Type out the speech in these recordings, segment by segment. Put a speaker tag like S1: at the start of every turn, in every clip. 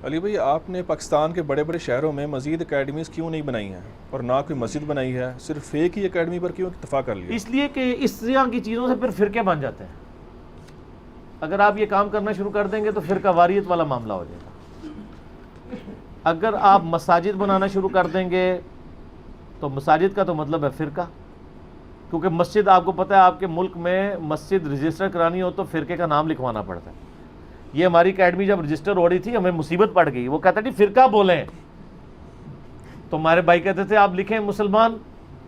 S1: علی بھائی، آپ نے پاکستان کے بڑے بڑے شہروں میں مزید اکیڈمیز کیوں نہیں بنائی ہیں اور نہ کوئی مسجد بنائی ہے؟ صرف ایک ہی اکیڈمی پر کیوں اکتفا کر لیا؟
S2: اس لیے کہ اس طرح کی چیزوں سے پھر فرقے بن جاتے ہیں. اگر آپ یہ کام کرنا شروع کر دیں گے تو فرقہ واریت والا معاملہ ہو جائے گا. اگر آپ مساجد بنانا شروع کر دیں گے تو مساجد کا تو مطلب ہے فرقہ، کیونکہ مسجد آپ کو پتہ ہے آپ کے ملک میں مسجد رجسٹر کرانی ہو تو فرقے کا نام لکھوانا پڑتا ہے. یہ ہماری اکیڈمی جب رجسٹر ہو رہی تھی ہمیں مصیبت پڑ گئی. وہ کہتا ہے فرقہ بولیں، تو ہمارے بھائی کہتے تھے آپ لکھیں مسلمان.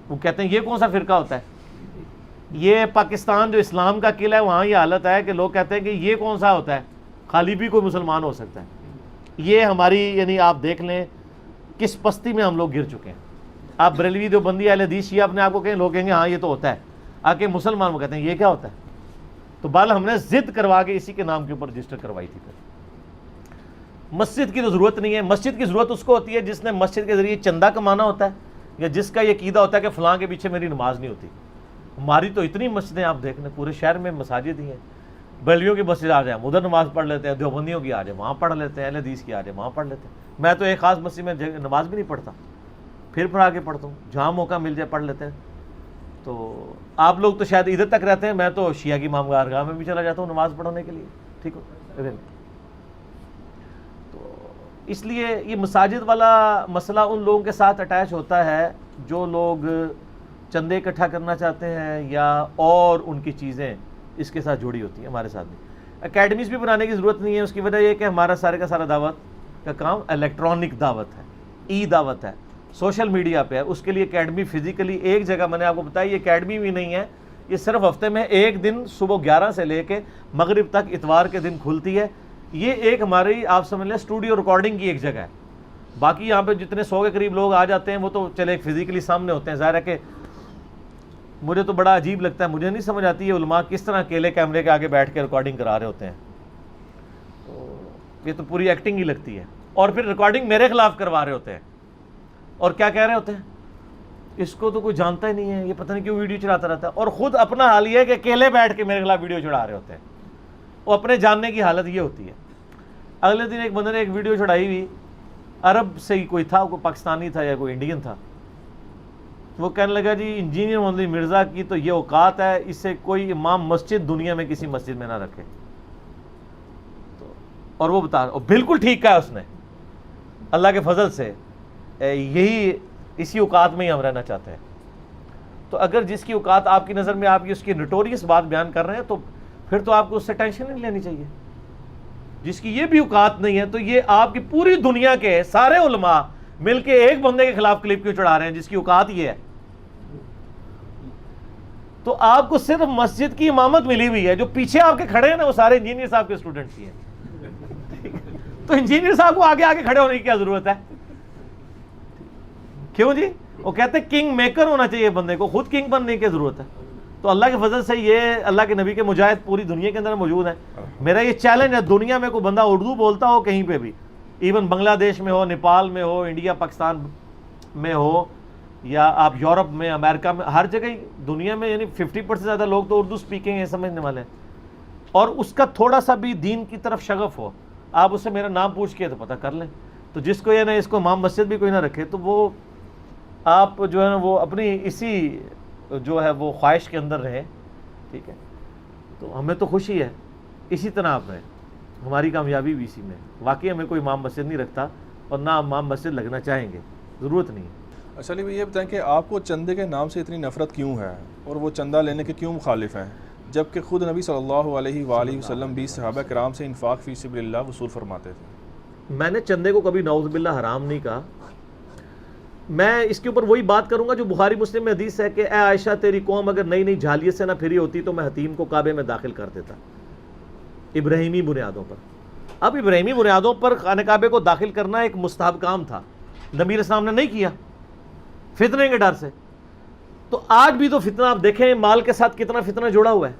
S2: وہ کہتے ہیں یہ کون سا فرقہ ہوتا ہے؟ یہ پاکستان جو اسلام کا قلعہ ہے وہاں یہ حالت ہے کہ لوگ کہتے ہیں کہ یہ کون سا ہوتا ہے، خالی بھی کوئی مسلمان ہو سکتا ہے. یہ ہماری یعنی آپ دیکھ لیں کس پستی میں ہم لوگ گر چکے ہیں. آپ بریلوی دیوبندی اہل حدیث شیعہ اپنے آپ کو کہیں، لوگ کہیں گے ہاں یہ تو ہوتا ہے. آکے مسلمان وہ کہتے ہیں یہ کیا ہوتا ہے. تو بال ہم نے ضد کروا کے اسی کے نام کے اوپر رجسٹر کروائی تھی. پھر مسجد کی تو ضرورت نہیں ہے. مسجد کی ضرورت اس کو ہوتی ہے جس نے مسجد کے ذریعے چندہ کمانا ہوتا ہے یا جس کا یہ عقیدہ ہوتا ہے کہ فلاں کے پیچھے میری نماز نہیں ہوتی. ہماری تو اتنی مسجدیں آپ دیکھ لیں، پورے شہر میں مساجد ہی ہیں. بریلویوں کی مسجد آ جائیں ادھر نماز پڑھ لیتے ہیں، دیوبندیوں کی آ جائیں وہاں پڑھ لیتے ہیں، اہل حدیث کی آ جائیں وہاں پڑھ لیتے ہیں. میں تو ایک خاص مسجد میں نماز بھی نہیں پڑھتا، پھر آ کے پڑھتا ہوں، جہاں موقع مل جائے پڑھ لیتے ہیں. تو آپ لوگ تو شاید ادھر تک رہتے ہیں، میں تو شیعہ کی امام گاہ میں بھی چلا جاتا ہوں نماز پڑھنے کے لیے. ٹھیک ہو؟ تو اس لیے یہ مساجد والا مسئلہ ان لوگوں کے ساتھ اٹیچ ہوتا ہے جو لوگ چندے اکٹھا کرنا چاہتے ہیں یا اور ان کی چیزیں اس کے ساتھ جڑی ہوتی ہیں. ہمارے ساتھ بھی اکیڈمیز بھی بنانے کی ضرورت نہیں ہے. اس کی وجہ یہ کہ ہمارا سارے کا سارا دعوت کا کام الیکٹرانک دعوت ہے، ای دعوت ہے، سوشل میڈیا پہ ہے. اس کے لیے اکیڈمی فزیکلی ایک جگہ میں نے آپ کو بتایا یہ اکیڈمی بھی نہیں ہے. یہ صرف ہفتے میں ایک دن صبح 11 سے لے کے مغرب تک اتوار کے دن کھلتی ہے. یہ ایک ہماری آپ سمجھ لیں اسٹوڈیو ریکارڈنگ کی ایک جگہ ہے. باقی یہاں پہ جتنے 100 کے قریب لوگ آ جاتے ہیں وہ تو چلے فزیکلی سامنے ہوتے ہیں. ظاہر ہے کہ مجھے تو بڑا عجیب لگتا ہے، مجھے نہیں سمجھ آتی یہ علماء کس طرح اکیلے کیمرے کے آگے بیٹھ کے ریکارڈنگ کرا رہے ہوتے ہیں. یہ تو پوری ایکٹنگ ہی لگتی ہے. اور پھر ریکارڈنگ میرے خلاف کروا رہے ہوتے ہیں اور کیا کہہ رہے ہوتے ہیں، اس کو تو کوئی جانتا ہی نہیں ہے، یہ پتہ نہیں کیوں ویڈیو چڑھاتا رہتا ہے. اور خود اپنا حال یہ ہے کہ اکیلے بیٹھ کے میرے خلاف ویڈیو چڑھا رہے ہوتے ہیں. وہ اپنے جاننے کی حالت یہ ہوتی ہے. اگلے دن ایک بندے نے ایک ویڈیو چڑھائی ہوئی، عرب سے ہی کوئی تھا، کوئی پاکستانی تھا یا کوئی انڈین تھا. وہ کہنے لگا جی انجینئر محمد مرزا کی تو یہ اوقات ہے، اس سے کوئی امام مسجد دنیا میں کسی مسجد میں نہ رکھے. اور وہ بتا بالکل ٹھیک کہا اس نے. اللہ کے فضل سے یہی اسی اوقات میں ہی ہم رہنا چاہتے ہیں. تو اگر جس کی اوقات آپ کی نظر میں آپ کی اس کی نوٹوریس بات بیان کر رہے ہیں تو پھر تو آپ کو اس سے ٹینشن نہیں لینی چاہیے. جس کی یہ بھی اوقات نہیں ہے تو یہ آپ کی پوری دنیا کے سارے علماء مل کے ایک بندے کے خلاف کلپ کیوں چڑھا رہے ہیں جس کی اوقات یہ ہے. تو آپ کو صرف مسجد کی امامت ملی ہوئی ہے، جو پیچھے آپ کے کھڑے ہیں نا وہ سارے انجینئر صاحب کے اسٹوڈنٹس ہی ہیں. تو انجینئر صاحب کو آگے آگے کھڑے ہونے کی کیا ضرورت ہے؟ کیوں جی؟ وہ کہتے ہیں کنگ میکر ہونا چاہیے بندے کو، خود کنگ بننے کی ضرورت ہے. تو اللہ کے فضل سے یہ اللہ کے نبی کے مجاہد پوری دنیا کے اندر موجود ہیں. میرا یہ چیلنج ہے دنیا میں کوئی بندہ اردو بولتا ہو کہیں پہ بھی، ایون بنگلہ دیش میں ہو، نیپال میں ہو، انڈیا پاکستان میں ہو یا آپ یورپ میں، امریکہ میں، ہر جگہ دنیا میں یعنی 50% زیادہ لوگ تو اردو اسپیکنگ ہیں، سمجھنے والے ہیں. اور اس کا تھوڑا سا بھی دین کی طرف شغف ہو، آپ اس سے میرا نام پوچھ کے تو پتہ کر لیں. تو جس کو یہ نہ اس کو امام مسجد بھی کوئی نہ رکھے تو وہ آپ جو ہے نا وہ اپنی اسی جو ہے وہ خواہش کے اندر رہے. ٹھیک ہے، تو ہمیں تو خوشی ہے اسی طرح آپ رہیں، ہماری کامیابی بھی اسی میں. واقعی ہمیں کوئی امام مسجد نہیں رکھتا اور نہ امام مسجد لگنا چاہیں گے، ضرورت نہیں ہے.
S1: اچھا علی بھائی، یہ بتائیں کہ آپ کو چندے کے نام سے اتنی نفرت کیوں ہے اور وہ چندہ لینے کے کیوں مخالف ہیں، جبکہ خود نبی صلی اللہ علیہ وآلہ وسلم بھی صحابہ کرام سے انفاق فی سبیل اللہ وصول فرماتے تھے؟
S2: میں نے چندے کو کبھی نعوذ باللہ حرام نہیں کہا. میں اس کے اوپر وہی بات کروں گا جو بخاری مسلم میں حدیث ہے کہ اے عائشہ تیری قوم اگر نئی نئی جھالیت سے نہ پھری ہوتی تو میں حتیم کو کعبے میں داخل کر دیتا ابراہیمی بنیادوں پر. اب ابراہیمی بنیادوں پر خانہ کعبے کو داخل کرنا ایک مستحب کام تھا، نبی علیہ السلام نے نہیں کیا فتنے کے ڈر سے. تو آج بھی تو فتنہ آپ دیکھیں مال کے ساتھ کتنا فتنہ جڑا ہوا ہے،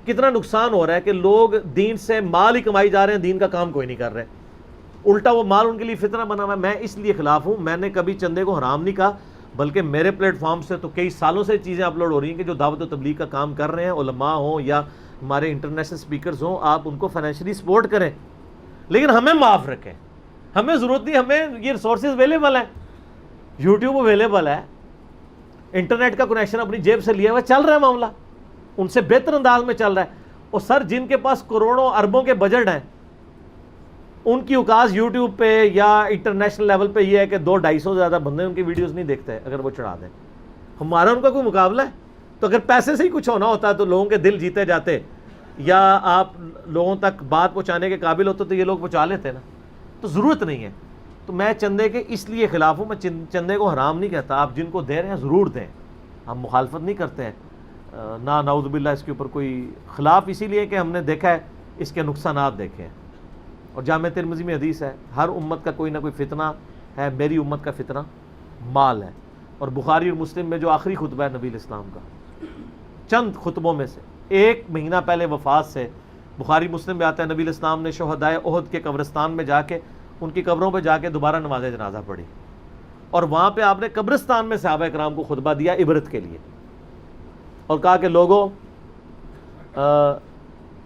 S2: کتنا نقصان ہو رہا ہے کہ لوگ دین سے مال ہی کمائی جا رہے ہیں، دین کا کام کوئی نہیں کر رہے، الٹا وہ مال ان کے لیے فتنہ بنا ہوا ہے. میں اس لیے خلاف ہوں. میں نے کبھی چندے کو حرام نہیں کہا، بلکہ میرے پلیٹ فارم سے تو کئی سالوں سے چیزیں اپلوڈ ہو رہی ہیں کہ جو دعوت و تبلیغ کا کام کر رہے ہیں، علماء ہوں یا ہمارے انٹرنیشنل سپیکرز ہوں، آپ ان کو فائنینشلی سپورٹ کریں. لیکن ہمیں معاف رکھیں, ہمیں ضرورت نہیں, ہمیں یہ ریسورسز اویلیبل ہیں, یوٹیوب اویلیبل ہے, انٹرنیٹ کا کنیکشن اپنی جیب سے لیا ہوا, چل رہا ہے معاملہ, ان سے بہتر انداز میں چل رہا ہے. اور سر جن کے پاس کروڑوں اربوں کے بجٹ ہیں, ان کی اوقات یوٹیوب پہ یا انٹرنیشنل لیول پہ یہ ہے کہ 200-250 سے زیادہ بندے ان کی ویڈیوز نہیں دیکھتے اگر وہ چڑھا دیں. ہمارا ان کا کوئی مقابلہ ہے؟ تو اگر پیسے سے ہی کچھ ہونا ہوتا تو لوگوں کے دل جیتے جاتے, یا آپ لوگوں تک بات پہنچانے کے قابل ہوتے تو یہ لوگ پہنچا لیتے نا. تو ضرورت نہیں ہے. تو میں چندے کے اس لیے خلاف ہوں, میں چندے کو حرام نہیں کہتا, آپ جن کو دے رہے ہیں ضرور دیں, ہم مخالفت نہیں کرتے ہیں, نہ نعوذ باللہ اس کے اوپر کوئی خلاف, اسی لیے کہ ہم نے دیکھا ہے اس کے نقصانات دیکھے ہیں. اور جامع ترمذی میں حدیث ہے, ہر امت کا کوئی نہ کوئی فتنہ ہے, میری امت کا فتنہ مال ہے. اور بخاری اور مسلم میں جو آخری خطبہ ہے نبی الاسلام کا, چند خطبوں میں سے 1 مہینہ پہلے وفات سے, بخاری مسلم میں آتا ہے نبی الاسلام نے شہدائے احد کے قبرستان میں جا کے ان کی قبروں پہ جا کے دوبارہ نماز جنازہ پڑھی, اور وہاں پہ آپ نے قبرستان میں صحابہ کرام کو خطبہ دیا عبرت کے لیے, اور کہا کہ لوگوں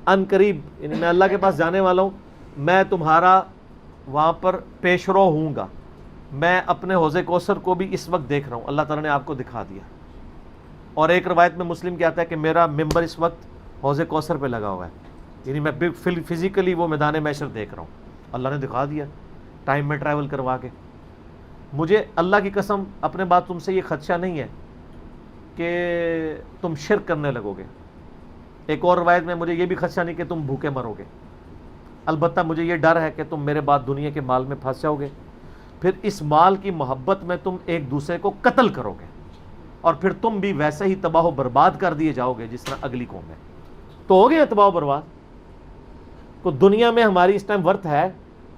S2: ان قریب, یعنی میں اللہ کے پاس جانے والا ہوں, میں تمہارا وہاں پر پیش رو ہوں گا, میں اپنے حوض کوثر کو بھی اس وقت دیکھ رہا ہوں, اللہ تعالیٰ نے آپ کو دکھا دیا. اور ایک روایت میں مسلم کیا آتا ہے کہ میرا ممبر اس وقت حوض کوثر پہ لگا ہوا ہے, یعنی میں فزیکلی وہ میدان محشر دیکھ رہا ہوں, اللہ نے دکھا دیا ٹائم میں ٹریول کروا کے. مجھے اللہ کی قسم اپنے بات تم سے یہ خدشہ نہیں ہے کہ تم شرک کرنے لگو گے. ایک اور روایت میں مجھے یہ بھی خدشہ نہیں کہ تم بھوکے مرو گے, البتہ مجھے یہ ڈر ہے کہ تم میرے بعد دنیا کے مال میں پھنس جاؤ گے, پھر اس مال کی محبت میں تم ایک دوسرے کو قتل کرو گے, اور پھر تم بھی ویسے ہی تباہ و برباد کر دیے جاؤ گے جس طرح اگلی قوم ہے. تو ہو گیا تباہ و برباد. تو دنیا میں ہماری اس ٹائم ورتھ ہے,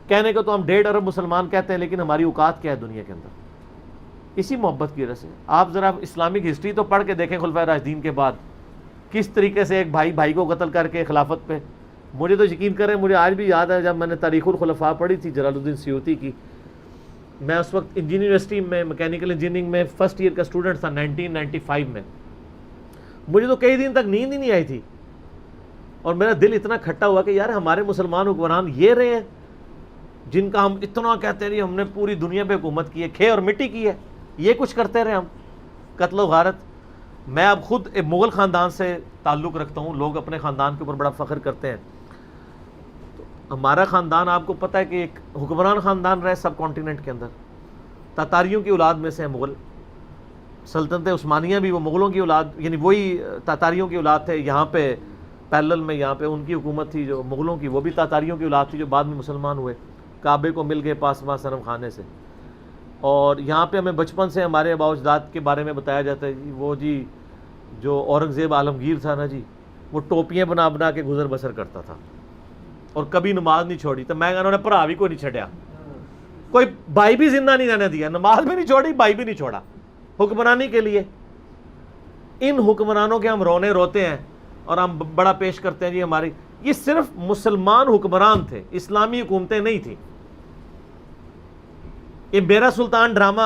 S2: کہنے کو تو ہم 1.5 ارب مسلمان کہتے ہیں, لیکن ہماری اوقات کیا ہے دنیا کے اندر, اسی محبت کی وجہ سے. آپ ذرا اسلامک ہسٹری تو پڑھ کے دیکھیں خلفائے راشدین کے بعد کس طریقے سے ایک بھائی کو قتل کر کے خلافت پہ. مجھے تو یقین کریں, مجھے آج بھی یاد ہے جب میں نے تاریخ الخلفاء پڑھی تھی جلال الدین سیوطی کی, میں اس وقت انجینئرنگ یونیورسٹی میں میکینیکل انجینئرنگ میں فرسٹ ایئر کا اسٹوڈنٹ تھا 1995 میں. مجھے تو کئی دن تک نیند ہی نہیں آئی تھی, اور میرا دل اتنا کھٹا ہوا کہ یار ہمارے مسلمان حکمران یہ رہے ہیں جن کا ہم اتنا کہتے ہیں ہم نے پوری دنیا پہ حکومت کی ہے, کھے اور مٹی کی ہے, یہ کچھ کرتے رہے ہم, قتل و غارت. میں اب خود ایک مغل خاندان سے تعلق رکھتا ہوں, لوگ اپنے خاندان کے اوپر بڑا فخر کرتے ہیں. ہمارا خاندان آپ کو پتہ ہے کہ ایک حکمران خاندان رہے سب کانٹیننٹ کے اندر, تاتاریوں کی اولاد میں سے ہیں مغل. سلطنت عثمانیہ بھی وہ مغلوں کی اولاد, یعنی وہی تاتاریوں کی اولاد تھے. یہاں پہ پیرلل میں یہاں پہ ان کی حکومت تھی جو مغلوں کی, وہ بھی تاتاریوں کی اولاد تھی جو بعد میں مسلمان ہوئے, کعبے کو مل گئے پاسباں صنم خانے سے. اور یہاں پہ ہمیں بچپن سے ہمارے آباء و اجداد کے بارے میں بتایا جاتا ہے, وہ جی جو اورنگزیب عالمگیر تھا نا جی, وہ ٹوپیاں بنا بنا کے گزر بسر کرتا تھا اور کبھی نماز نہیں چھوڑی. تو میں انہوں نے بھرا بھی کوئی نہیں چھڑیا, کوئی بھائی بھی زندہ نہیں رہنے دیا, نماز بھی نہیں چھوڑی, بھائی بھی نہیں چھوڑا حکمرانی کے لیے. ان حکمرانوں کے ہم رونے روتے ہیں اور ہم بڑا پیش کرتے ہیں جی ہماری, یہ صرف مسلمان حکمران تھے, اسلامی حکومتیں نہیں تھیں. یہ میرا سلطان ڈرامہ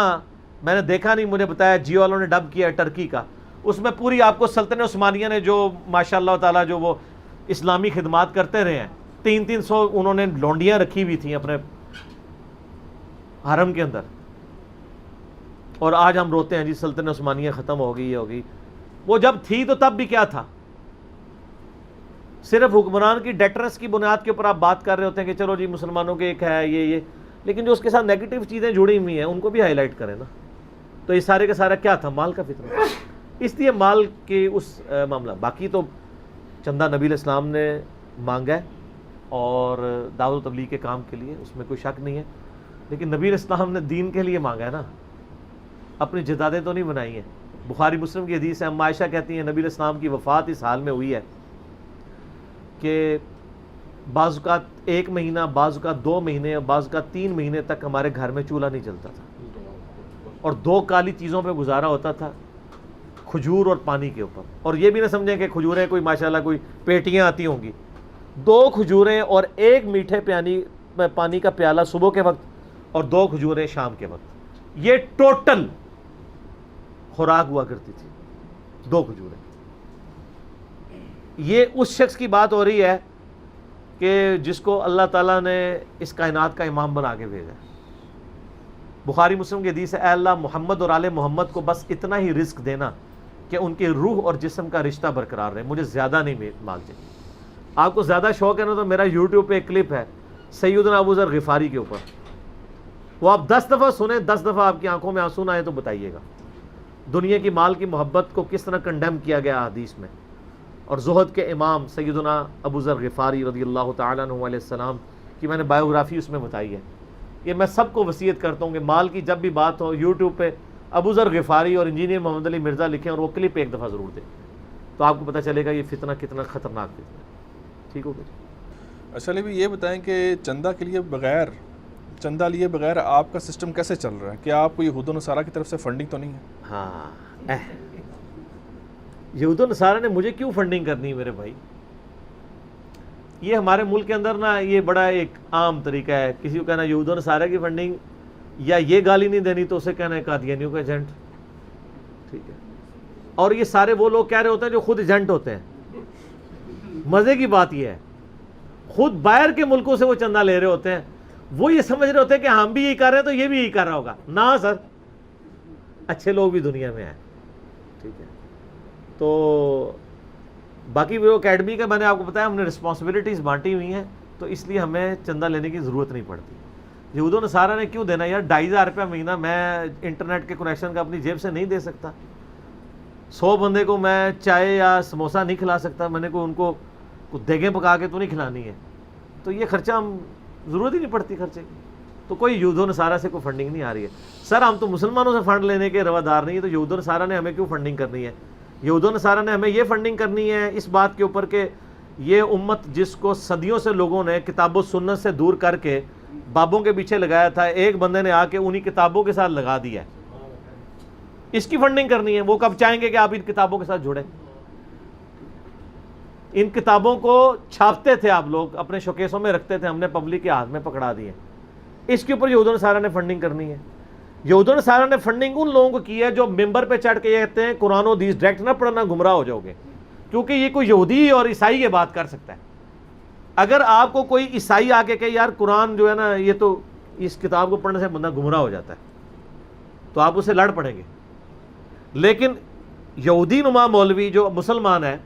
S2: میں نے دیکھا نہیں, مجھے بتایا جیو والوں نے ڈب کیا ٹرکی کا, اس میں پوری آپ کو سلطنت عثمانیہ نے جو ماشاء اللہ تعالیٰ جو وہ اسلامی خدمات کرتے رہے ہیں, 300 انہوں نے لونڈیاں رکھی ہوئی تھیں اپنے حرم کے اندر, اور آج ہم روتے ہیں جی سلطنت عثمانیہ ختم ہو گئی, یہ ہو گئی. وہ جب تھی تو تب بھی کیا تھا, صرف حکمران کی ڈیٹرنس کی بنیاد کے اوپر آپ بات کر رہے ہوتے ہیں کہ چلو جی مسلمانوں کے ایک ہے یہ, لیکن جو اس کے ساتھ نیگیٹو چیزیں جڑی ہوئی ہیں ان کو بھی ہائی لائٹ کریں نا. تو یہ سارے کا سارا کیا تھا, مال کا فتنہ. اس لیے مال کے اس معاملہ, باقی تو چندہ نبی الاسلام نے مانگا ہے اور دعوت و تبلیغ کے کام کے لیے, اس میں کوئی شک نہیں ہے, لیکن نبی الاسلام نے دین کے لیے مانگا ہے نا, اپنی جدادیں تو نہیں بنائی ہیں. بخاری مسلم کی حدیث ہے, عائشہ کہتی ہیں نبی الاسلام کی وفات اس حال میں ہوئی ہے کہ بعض اوقات 1 مہینہ, بعض اوقات 2 مہینے, بعض اوقات 3 مہینے تک ہمارے گھر میں چولہا نہیں جلتا تھا, اور 2 کالی چیزوں پہ گزارا ہوتا تھا, کھجور اور پانی کے اوپر. اور یہ بھی نہ سمجھیں کہ کھجوریں کوئی ماشاءاللہ کوئی پیٹیاں آتی ہوں گی, 2 کھجوریں اور 1 میٹھے پانی کا پیالہ صبح کے وقت, اور 2 کھجوریں شام کے وقت, یہ ٹوٹل خوراک ہوا کرتی تھی. 2 کھجوریں. یہ اس شخص کی بات ہو رہی ہے کہ جس کو اللہ تعالیٰ نے اس کائنات کا امام بنا کے بھیجا. بخاری مسلم کی حدیث ہے, اے اللہ محمد اور آل محمد کو بس اتنا ہی رزق دینا کہ ان کے روح اور جسم کا رشتہ برقرار رہے, مجھے زیادہ نہیں مال چاہیے. آپ کو زیادہ شوق ہے نا تو میرا یوٹیوب پہ ایک کلپ ہے سیدنا ابو ذر غفاری کے اوپر, وہ آپ 10 دفعہ سنیں, 10 دفعہ آپ کی آنکھوں میں آنسو نہ آئے تو بتائیے گا دنیا کی مال کی محبت کو کس طرح کنڈیم کیا گیا حدیث میں. اور زہد کے امام سیدنا ابو ذر غفاری رضی اللہ تعالیٰ عنہ علیہ السلام کی میں نے بایوگرافی اس میں بتائی ہے. یہ میں سب کو وصیت کرتا ہوں کہ مال کی جب بھی بات ہو یوٹیوب پہ ابو ذر غفاری اور انجینئر محمد علی مرزا لکھیں اور وہ کلپ ایک دفعہ ضرور دیں, تو آپ کو پتہ چلے گا یہ فتنہ کتنا خطرناک فتنہ ہے. ٹھیک ہوگا جی.
S1: اچھا علی بھی یہ بتائیں کہ چندہ کے لیے بغیر چندہ لیے بغیر آپ کا سسٹم کیسے چل رہا ہے؟ کیا آپ کو یہود و نصارہ کی طرف سے فنڈنگ تو نہیں ہے؟
S2: ہاں, یہود و نصارہ نے مجھے کیوں فنڈنگ کرنی ہے میرے بھائی؟ یہ ہمارے ملک کے اندر نا یہ بڑا ایک عام طریقہ ہے, کسی کو کہنا یہود و نصارہ کی فنڈنگ, یا یہ گالی نہیں دینی تو اسے کہنا ہے قادیانیوں کا ایجنٹ. ٹھیک ہے, اور یہ سارے وہ لوگ کہہ رہے ہوتے ہیں جو خود ایجنٹ ہوتے ہیں. مزے کی بات یہ ہے, خود باہر کے ملکوں سے وہ چندہ لے رہے ہوتے ہیں, وہ یہ سمجھ رہے ہوتے ہیں کہ ہم بھی یہی کر رہے ہیں تو یہ بھی یہی کر رہا ہوگا. نہ سر, اچھے لوگ بھی دنیا میں ہیں. ٹھیک ہے, تو باقی وہ اکیڈمی کا میں نے آپ کو بتایا ہم نے رسپانسبلٹیز بانٹی ہوئی ہیں, تو اس لیے ہمیں چندہ لینے کی ضرورت نہیں پڑتی. یہود و نصارہ نے کیوں دینا یار؟ 2500 روپیہ مہینہ میں انٹرنیٹ کے کنیکشن کا اپنی جیب سے نہیں دے سکتا. 100 بندے کو میں چائے یا سموسہ نہیں کھلا سکتا, میں نے ان کو دیگیں پکا کے تو نہیں کھلانی ہے. تو یہ خرچہ ہم ضرورت ہی نہیں پڑتی خرچے کی. تو کوئی یہود و نصارہ سے کوئی فنڈنگ نہیں آ رہی ہے. سر ہم تو مسلمانوں سے فنڈ لینے کے روادار نہیں ہے, تو یہود و نصارہ نے ہمیں کیوں فنڈنگ کرنی ہے؟ یہود و نصارہ نے ہمیں یہ فنڈنگ کرنی ہے اس بات کے اوپر کہ یہ امت جس کو صدیوں سے لوگوں نے کتاب و سنت سے دور کر کے بابوں کے پیچھے لگایا تھا, ایک بندے نے آ کے انہی کتابوں کے ساتھ لگا دیا ہے, اس کی فنڈنگ کرنی ہے. وہ کب چاہیں گے کہ آپ ان کتابوں کے ساتھ جڑیں؟ ان کتابوں کو چھاپتے تھے آپ لوگ, اپنے شوکیسوں میں رکھتے تھے, ہم نے پبلک کے ہاتھ میں پکڑا دیے. اس کے اوپر یہود و نصارہ نے فنڈنگ کرنی ہے. یہود و نصارہ نے فنڈنگ ان لوگوں کو کی ہے جو ممبر پہ چڑھ کے یہ کہتے ہیں قرآن و حدیث ڈائریکٹ نہ پڑھنا, گمراہ ہو جاؤ گے. کیونکہ یہ کوئی یہودی اور عیسائی یہ بات کر سکتا ہے. اگر آپ کو کوئی عیسائی آ کے کہ یار قرآن جو ہے نا یہ تو اس کتاب کو پڑھنے سے بندہ گمراہ ہو جاتا ہے, تو آپ اسے لڑ پڑیں گے. لیکن یہودی نما مولوی جو مسلمان ہے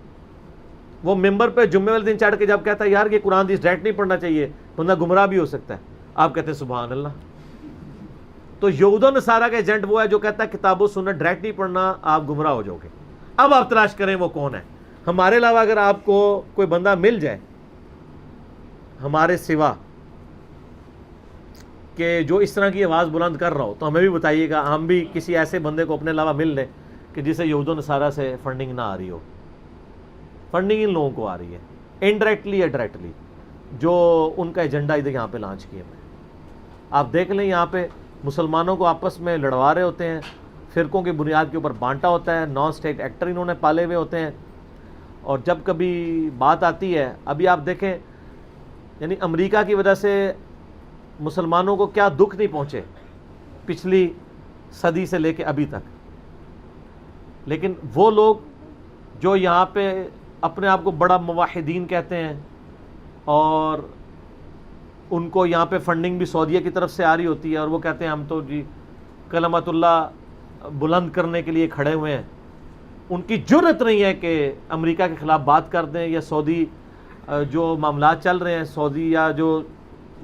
S2: وہ ممبر پہ جمعے والے دن چڑھ کے جب کہتا ہے یار یہ قرآن حدیث ڈائریکٹ نہیں پڑھنا چاہیے, بندہ گمراہ بھی ہو سکتا ہے, آپ کہتے ہیں سبحان اللہ. تو یہود و نصارہ کا ایجنٹ وہ ہے جو کہتا ہے کتاب و سنت ڈائریکٹ نہیں پڑھنا, آپ گمراہ ہو جاؤ گے. اب آپ تلاش کریں وہ کون ہے. ہمارے علاوہ اگر آپ کو کوئی بندہ مل جائے ہمارے سوا کہ جو اس طرح کی آواز بلند کر رہا ہو, تو ہمیں بھی بتائیے گا, ہم بھی کسی ایسے بندے کو اپنے علاوہ مل لیں کہ جسے یہود و نصارہ سے فنڈنگ نہ آ رہی ہو. فنڈنگ ان لوگوں کو آ رہی ہے انڈائریکٹلی یا ڈائریکٹلی, جو ان کا ایجنڈا ادھر یہاں پہ لانچ کیا ہے. آپ دیکھ لیں یہاں پہ مسلمانوں کو آپس میں لڑوا رہے ہوتے ہیں, فرقوں کی بنیاد کے اوپر بانٹا ہوتا ہے, نان اسٹیٹ ایکٹر انہوں نے پالے ہوئے ہوتے ہیں. اور جب کبھی بات آتی ہے, ابھی آپ دیکھیں یعنی امریکہ کی وجہ سے مسلمانوں کو کیا دکھ نہیں پہنچے پچھلی صدی سے لے کے ابھی تک, لیکن وہ لوگ جو یہاں پہ اپنے آپ کو بڑا موحدین کہتے ہیں اور ان کو یہاں پہ فنڈنگ بھی سعودیہ کی طرف سے آ رہی ہوتی ہے, اور وہ کہتے ہیں ہم تو جی کلمت اللہ بلند کرنے کے لیے کھڑے ہوئے ہیں, ان کی جرت نہیں ہے کہ امریکہ کے خلاف بات کر دیں, یا سعودی جو معاملات چل رہے ہیں, سعودی یا جو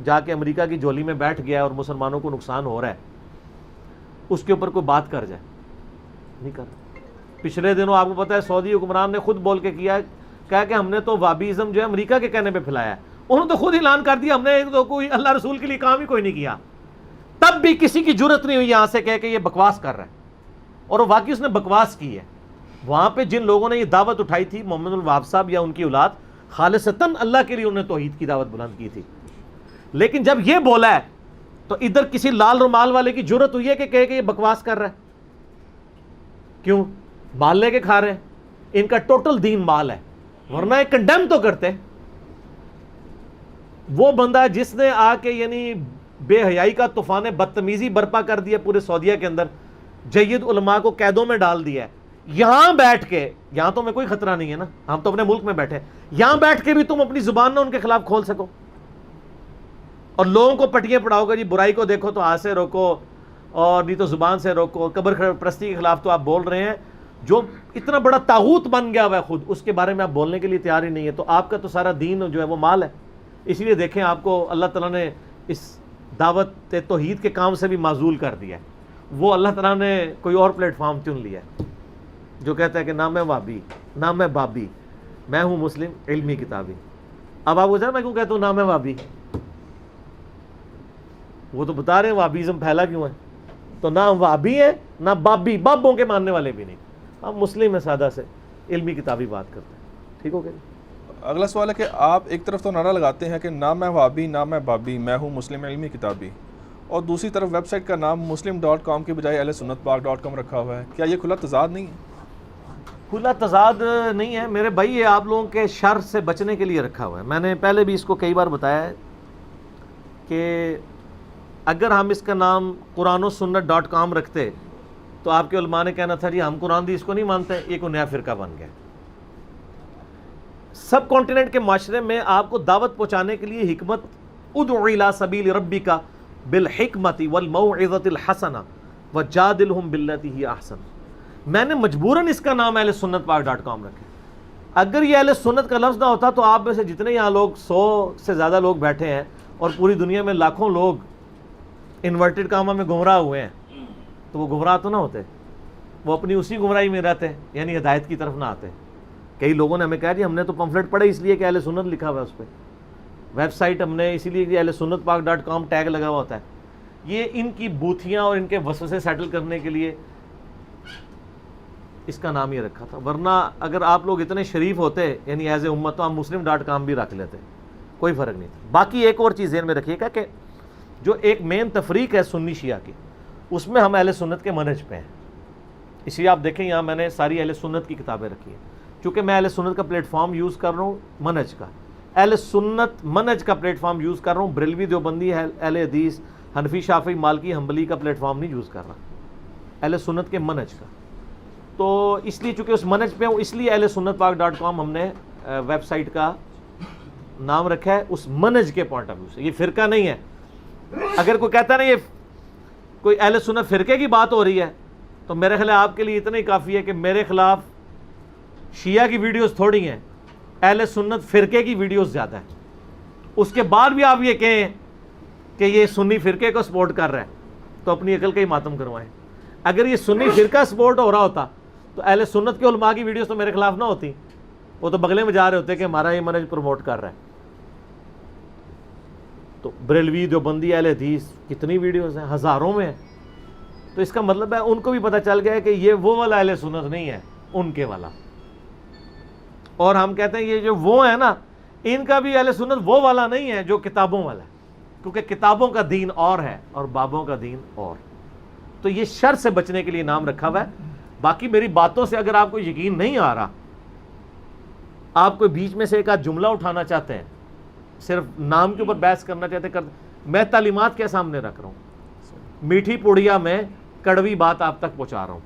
S2: جا کے امریکہ کی جولی میں بیٹھ گیا اور مسلمانوں کو نقصان ہو رہا ہے اس کے اوپر کوئی بات کر جائے, نہیں کر. پچھلے دنوں آپ کو پتہ ہے سعودی حکمران نے خود بول کے کہا کہ ہم نے تو وابیزم جو ہے امریکہ کے کہنے پہ پھیلایا ہے. انہوں نے تو خود اعلان کر دیا ہم نے تو کوئی اللہ رسول کے لیے کام ہی کوئی نہیں کیا. تب بھی کسی کی جرت نہیں ہوئی یہاں سے کہہ کہ یہ بکواس کر رہا ہے, اور واقعی اس نے بکواس کی ہے. وہاں پہ جن لوگوں نے یہ دعوت اٹھائی تھی, محمد الوہاب صاحب یا ان کی اولاد, خالصتاً اللہ کے لیے انہوں نے توحید کی دعوت بلند کی تھی. لیکن جب یہ بولا ہے تو ادھر کسی لال رومال والے کی جرت ہوئی ہے کہ کہے کہ یہ بکواس کر رہا ہے. کیوں؟ مال لے کے کھا رہے ہیں, ان کا ٹوٹل دین مال ہے, ورنہ یہ کنڈیم تو کرتے. وہ بندہ جس نے آ کے یعنی بے حیائی کا طوفان بدتمیزی برپا کر دیا پورے سعودیہ کے اندر, جید علماء کو قیدوں میں ڈال دیا ہے, یہاں بیٹھ کے, یہاں تو میں کوئی خطرہ نہیں ہے نا, ہم تو اپنے ملک میں بیٹھے, یہاں بیٹھ کے بھی تم اپنی زبان نہ ان کے خلاف کھول سکو اور لوگوں کو پٹیاں پڑھاؤ گا, جی برائی کو دیکھو تو ہاتھ سے روکو اور نہیں تو زبان سے روکو. قبر پرستی کے خلاف تو آپ بول رہے ہیں, جو اتنا بڑا طاغوت بن گیا ہوا ہے خود, اس کے بارے میں آپ بولنے کے لیے تیار ہی نہیں ہے. تو آپ کا تو سارا دین جو ہے وہ مال ہے. اسی لیے دیکھیں آپ کو اللہ تعالیٰ نے اس دعوت توحید کے کام سے بھی معزول کر دیا ہے. وہ اللہ تعالیٰ نے کوئی اور پلیٹ فارم چن لیا ہے جو کہتا ہے کہ نہ میں وابی نہ میں بابی, میں ہوں مسلم علمی کتابی. اب آپ کو جانا میں کیوں کہتا ہوں نہ میں وابی, وہ تو بتا رہے ہیں وابیزم پھیلا کیوں ہے. تو نہ ہم وابی ہیں نہ بابی, بابوں کے ماننے والے بھی نہیں, ہم مسلم ہیں سادہ سے علمی کتابی بات کرتے ہیں. ٹھیک ہو گیا.
S1: اگلا سوال ہے کہ آپ ایک طرف تو نعرہ لگاتے ہیں کہ نہ میں وابی نہ میں بابی, میں ہوں مسلم علمی کتابی, اور دوسری طرف ویب سائٹ کا نام muslim.com کی بجائے ahlsunnatpak.com رکھا ہوا ہے. کیا یہ کھلا تضاد نہیں ہے؟
S2: کھلا تضاد نہیں ہے میرے بھائی, یہ آپ لوگوں کے شر سے بچنے کے لیے رکھا ہوا ہے. میں نے پہلے بھی اس کو کئی بار بتایا ہے کہ اگر ہم اس کا نام قرآن و سنت.com رکھتے تو آپ کے علماء نے کہنا تھا جی ہم قرآن حدیث کو نہیں مانتے, یہ کوئی نیا فرقہ بن گیا. سب کانٹیننٹ کے معاشرے میں آپ کو دعوت پہنچانے کے لیے حکمت, ادع الی سبیل ربک بالحکمت والموعظۃ الحسنہ وجادلہم باللتی ہی احسن. میں نے مجبوراً اس کا نام اہل سنت پاک.com رکھا. اگر یہ اہل سنت کا لفظ نہ ہوتا تو آپ میں سے جتنے یہاں لوگ 100 سے زیادہ لوگ بیٹھے ہیں اور پوری دنیا میں لاکھوں لوگ انورٹڈ کاموں میں گمراہ ہوئے ہیں, تو وہ گمراہ تو نہ ہوتے, وہ اپنی اسی گمراہی میں رہتے, یعنی ہدایت کی طرف نہ آتے. کئی لوگوں نے ہمیں کہا جی ہم نے تو پمفلٹ پڑھے اس لیے کہ اہل سنت لکھا ہوا ہے اس پہ, ویب سائٹ ہم نے اسی لیے کہ اہل سنت پاک.com ٹیگ لگا ہوا ہوتا ہے. یہ ان کی بوتھیاں اور ان کے وسوسے سیٹل کرنے کے لیے اس کا نام یہ رکھا تھا. ورنہ اگر آپ لوگ اتنے شریف ہوتے یعنی ایز اے امت تو ہم muslim.com بھی رکھ لیتے, کوئی فرق نہیں تھا. باقی ایک اور چیز ذہن میں رکھیے گا کہ جو ایک مین تفریق ہے سنی شیعہ کی, اس میں ہم اہل سنت کے منہج پہ ہیں. اس لیے آپ دیکھیں یہاں میں نے ساری اہل سنت کی کتابیں رکھی ہیں, چونکہ میں اہل سنت کا پلیٹ فارم یوز کر رہا ہوں منہج کا, اہل سنت منہج کا پلیٹ فارم یوز کر رہا ہوں. بریلوی دیوبندی اہل حدیث حنفی شافعی مالکی حنبلی کا پلیٹ فارم نہیں یوز کر رہا, اہل سنت کے منہج کا. تو اس لیے چونکہ اس منہج پہ ہوں, اس لیے اہل سنت پاک.com ہم نے ویب سائٹ کا نام رکھا ہے اس منہج کے پوائنٹ آف ویو سے. یہ فرقہ نہیں ہے. اگر کوئی کہتا ہے نا یہ کوئی اہل سنت فرقے کی بات ہو رہی ہے, تو میرے خیال آپ کے لیے اتنا ہی کافی ہے کہ میرے خلاف شیعہ کی ویڈیوز تھوڑی ہیں, اہل سنت فرقے کی ویڈیوز زیادہ ہیں. اس کے بعد بھی آپ یہ کہیں کہ یہ سنی فرقے کو سپورٹ کر رہا ہے تو اپنی عقل کا ہی ماتم کروائیں. اگر یہ سنی فرقہ سپورٹ ہو رہا ہوتا تو اہل سنت کے علماء کی ویڈیوز تو میرے خلاف نہ ہوتی, وہ تو بغلے میں جا رہے ہوتے کہ ہمارا یہ منہج پروموٹ کر رہا ہے. تو بریلوی دیوبندی اہل حدیث کتنی ویڈیوز ہیں, ہزاروں میں ہیں. تو اس کا مطلب ہے ان کو بھی پتہ چل گیا ہے کہ یہ وہ والا اہل سنت نہیں ہے, ان کے والا. اور ہم کہتے ہیں یہ جو وہ ہے نا, ان کا بھی اہل سنت وہ والا نہیں ہے جو کتابوں والا ہے, کیونکہ کتابوں کا دین اور ہے اور بابوں کا دین اور. تو یہ شر سے بچنے کے لیے نام رکھا ہوا ہے. باقی میری باتوں سے اگر آپ کو یقین نہیں آ رہا, آپ کوئی بیچ میں سے ایک آدھ جملہ اٹھانا چاہتے ہیں, صرف نام کے اوپر بحث کرنا چاہتے ہیں, میں تعلیمات کے سامنے رکھ رہا ہوں, میٹھی پوڑیا میں کڑوی بات آپ تک پہنچا رہا ہوں.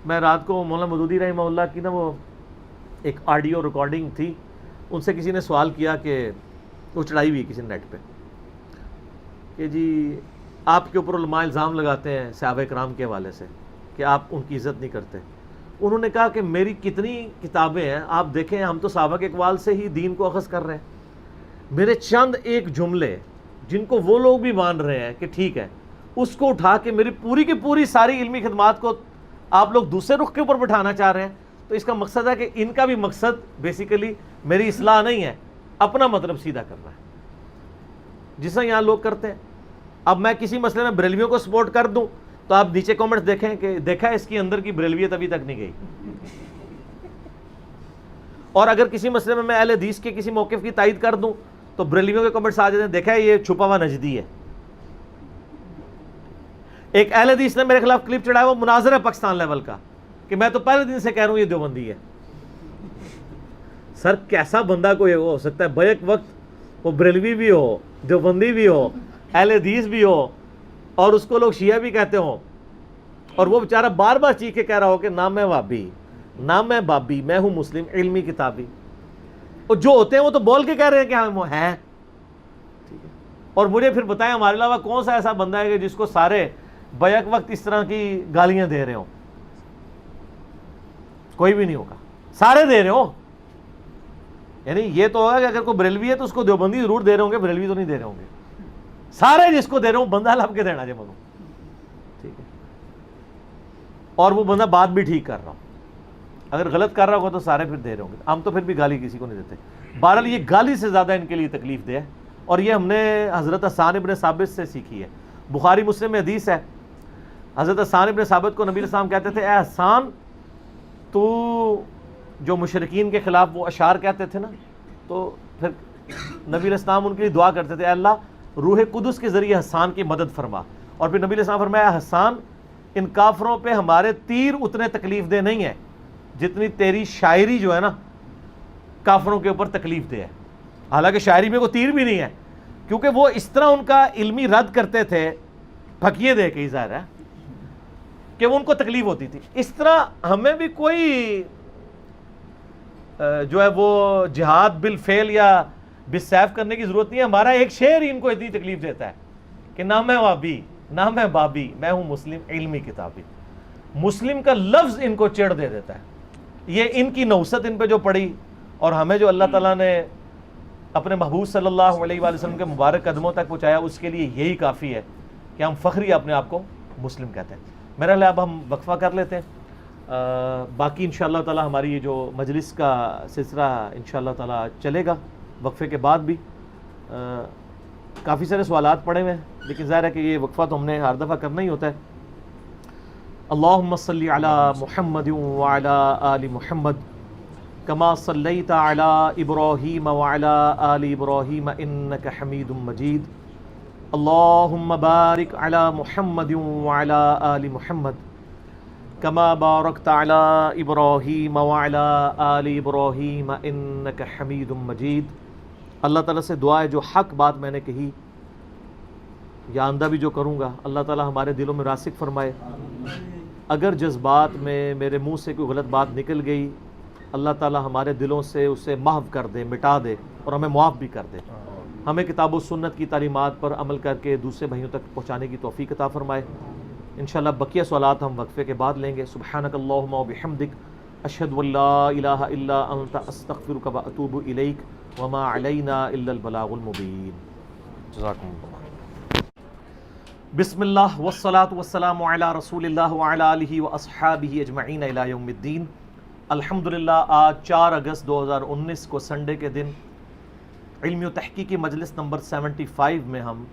S2: میں رات کو مولانا مودودی رحمہ اللہ کی نا وہ ایک آڈیو ریکارڈنگ تھی, ان سے کسی نے سوال کیا کہ وہ چڑھائی ہوئی کسی نیٹ پہ کہ جی آپ کے اوپر علماء الزام لگاتے ہیں صحابہ کرام کے حوالے سے کہ آپ ان کی عزت نہیں کرتے. انہوں نے کہا کہ میری کتنی کتابیں ہیں, آپ دیکھیں ہم تو صحابہ کے اقوال سے ہی دین کو اخذ کر رہے ہیں. میرے چند ایک جملے جن کو وہ لوگ بھی مان رہے ہیں کہ ٹھیک ہے, اس کو اٹھا کے میری پوری کی پوری ساری علمی خدمات کو آپ لوگ دوسرے رخ کے اوپر بٹھانا چاہ رہے ہیں. تو اس کا مقصد ہے کہ ان کا بھی مقصد بیسیکلی میری اصلاح نہیں ہے, اپنا مطلب سیدھا کرنا ہے, جس طرح یہاں لوگ کرتے ہیں. اب میں کسی مسئلے میں بریلویوں کو سپورٹ کر دوں تو آپ نیچے کامنٹس دیکھیں کہ دیکھا اس کی اندر کی بریلویت ابھی تک نہیں گئی. اور اگر کسی مسئلے میں اہل حدیث کے کسی موقف کی تائید کر دوں تو بریلویوں کے کامنٹس آ جاتے ہیں دیکھا یہ چھپا ہوا نجدی ہے. ایک اہل حدیث نے میرے خلاف کلپ چڑھایا, وہ مناظر ہے پاکستان لیول کا, کہ میں تو پہلے دن سے کہہ رہا ہوں یہ دیوبندی ہے. سر کیسا بندہ کوئی ہو سکتا ہے بیک وقت وہ بریلوی بھی ہو, دیوبندی بھی ہو, اہل حدیث بھی ہو, اور اس کو لوگ شیعہ بھی کہتے ہوں, اور وہ بیچارہ بار بار چیخ کے کہہ رہا ہو کہ نہ میں وہابی نام ہے بابی، میں ہوں مسلم، علمی کتابی. اور جو ہوتے ہیں وہ تو بول کے کہہ رہے ہیں کہ ہم ہیں. ٹھیک ہے. اور مجھے پھر بتائیں ہمارے علاوہ کون سا ایسا بندہ ہے کہ جس کو سارے بیک وقت اس طرح کی گالیاں دے رہے ہوں؟ کوئی بھی نہیں ہوگا. سارے دے رہے ہوں. یعنی یہ تو ہوگا کہ اگر کوئی بریلوی ہے تو اس کو دیوبندی ضرور دے رہے ہوں گے، بریلوی تو نہیں دے رہے ہوں گے. سارے جس کو دے رہے ہوں بندہ لب کے دینا جی مگو. ٹھیک ہے. اور وہ بندہ بات بھی ٹھیک کر رہا ہوں. اگر غلط کر رہا ہوگا تو سارے پھر دے رہے ہوں گے. ہم تو پھر بھی گالی کسی کو نہیں دیتے. بہرحال یہ گالی سے زیادہ ان کے لیے تکلیف دہ ہے. اور یہ ہم نے حضرت حسان ابن ثابت سے سیکھی ہے. بخاری مسلم میں حدیث ہے، حضرت حسان ابن ثابت کو نبی علیہ السلام کہتے تھے اے حسان، تو جو مشرکین کے خلاف وہ اشعار کہتے تھے نا، تو پھر نبی علیہ السلام ان کے لیے دعا کرتے تھے اے اللہ روح قدس کے ذریعے حسان کی مدد فرما. اور پھر نبی علیہ السلام فرمایا حسان، ان کافروں پہ ہمارے تیر اتنے تکلیف دہ نہیں ہیں جتنی تیری شاعری جو ہے نا کافروں کے اوپر تکلیف دہ ہے. حالانکہ شاعری میں کوئی تیر بھی نہیں ہے، کیونکہ وہ اس طرح ان کا علمی رد کرتے تھے پھکیے دے کے، ظاہر ہے کہ وہ ان کو تکلیف ہوتی تھی. اس طرح ہمیں بھی کوئی جو ہے وہ جہاد بالفعل یا بالسیف کرنے کی ضرورت نہیں ہے. ہمارا ایک شعر ہی ان کو اتنی تکلیف دیتا ہے کہ نہ میں وابی نہ میں بابی، میں ہوں مسلم علمی کتابی. مسلم کا لفظ ان کو چڑھ دے دیتا ہے. یہ ان کی نوست ان پہ جو پڑی، اور ہمیں جو اللہ تعالیٰ نے اپنے محبوب صلی اللہ علیہ وآلہ وسلم کے مبارک قدموں تک پہنچایا، اس کے لیے یہی کافی ہے کہ ہم فخری اپنے آپ کو مسلم کہتے ہیں. میرا خیال اب ہم وقفہ کر لیتے ہیں. باقی انشاءاللہ تعالی ہماری یہ جو مجلس کا سلسلہ انشاءاللہ تعالی چلے گا وقفے کے بعد بھی. کافی سارے سوالات پڑے ہوئے ہیں، لیکن ظاہر ہے کہ یہ وقفہ تو ہم نے ہر دفعہ کرنا ہی ہوتا ہے. اللہم صلی علی محمد وعلی آل محمد کما صلیت علی ابراہیم وعلی آل ابراہیم انک حمید مجید. اللہم بارک علی محمد وعلی آل محمد کما بارکت علی ابراہیم وعلی آل ابراہیم انک حمید مجید. اللہ تعالیٰ سے دعا ہے جو حق بات میں نے کہی یا آئندہ بھی جو کروں گا اللہ تعالیٰ ہمارے دلوں میں راسخ فرمائے. اگر جذبات میں میرے منہ سے کوئی غلط بات نکل گئی اللہ تعالیٰ ہمارے دلوں سے اسے محو کر دے، مٹا دے، اور ہمیں معاف بھی کر دے. ہمیں کتاب و سنت کی تعلیمات پر عمل کر کے دوسرے بھائیوں تک پہنچانے کی توفیق عطا فرمائے. انشاءاللہ بقیہ سوالات ہم وقفے کے بعد لیں گے. سبحانک اللہم و بحمدک اشہد ان لا الہ الا انت استغفرک و اتوب الیک وما علینا الا البلاغ المبین. جزاکم اللہ. بسم اللہ والصلاة والسلام علی رسول اللہ وعلی آلہ واصحابہ اجمعین الی یوم الدین. الحمدللہ آج 4 اگست 2019 کو سنڈے کے دن علمی و تحقیقی مجلس نمبر 75 میں ہم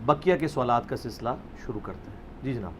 S2: بقیہ کے سوالات کا سلسلہ شروع کرتے ہیں. جی جناب.